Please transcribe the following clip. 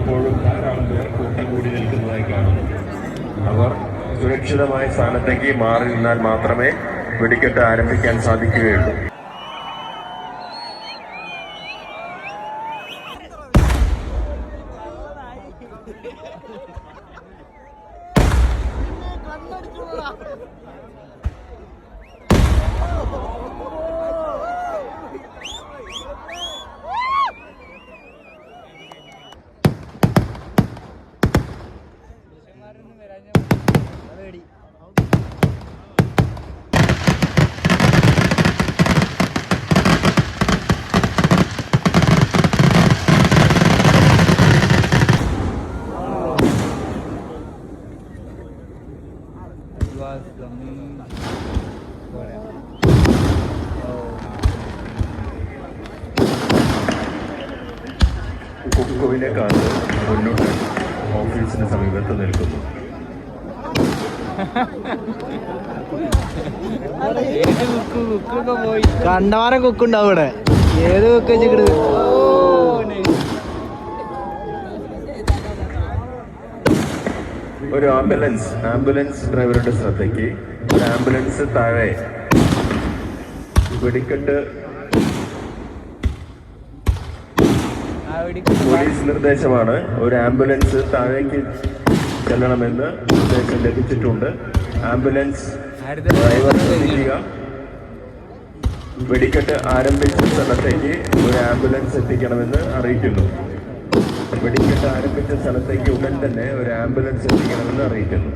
ഇപ്പോഴും ധാരാളം പേർ കൂട്ടം കൂടി നിൽക്കുന്നതായി കാണുന്നു. അവർ സുരക്ഷിതമായ സ്ഥാനത്തേക്ക് മാറി നിന്നാൽ മാത്രമേ വെടിക്കെട്ട് ആരംഭിക്കാൻ സാധിക്കുകയുള്ളൂ. കുക്കോയിലെ കാറ് മുന്നോട്ട് ഓഫീസിന് സമീപത്ത് നിൽക്കുന്നു. കണ്ടവാനം കുക്കുണ്ടാവും ഇവിടെ. ഏത് കുക്ക് വെച്ചിട്ട് ഒരു ആംബുലൻസ് ഡ്രൈവറുടെ ശ്രദ്ധയ്ക്ക് ഒരു ആംബുലൻസ് താഴെ വെടിക്കെട്ട് പോലീസ് നിർദ്ദേശമാണ്. ഒരു ആംബുലൻസ് താഴേക്ക് ചെല്ലണമെന്ന് നിർദ്ദേശം ലഭിച്ചിട്ടുണ്ട്. ആംബുലൻസ് ഡ്രൈവർ ശ്രദ്ധിക്കുക. വെടിക്കെട്ട് ആരംഭിച്ച സ്ഥലത്തേക്ക് ഒരു ആംബുലൻസ് എത്തിക്കണമെന്ന് അറിയിക്കുന്നു. വെടിക്കെട്ട് ആരംഭിച്ച സ്ഥലത്തേക്ക് ഉടൻ തന്നെ ഒരു ആംബുലൻസ് എത്തിക്കണമെന്ന് അറിയിക്കുന്നു.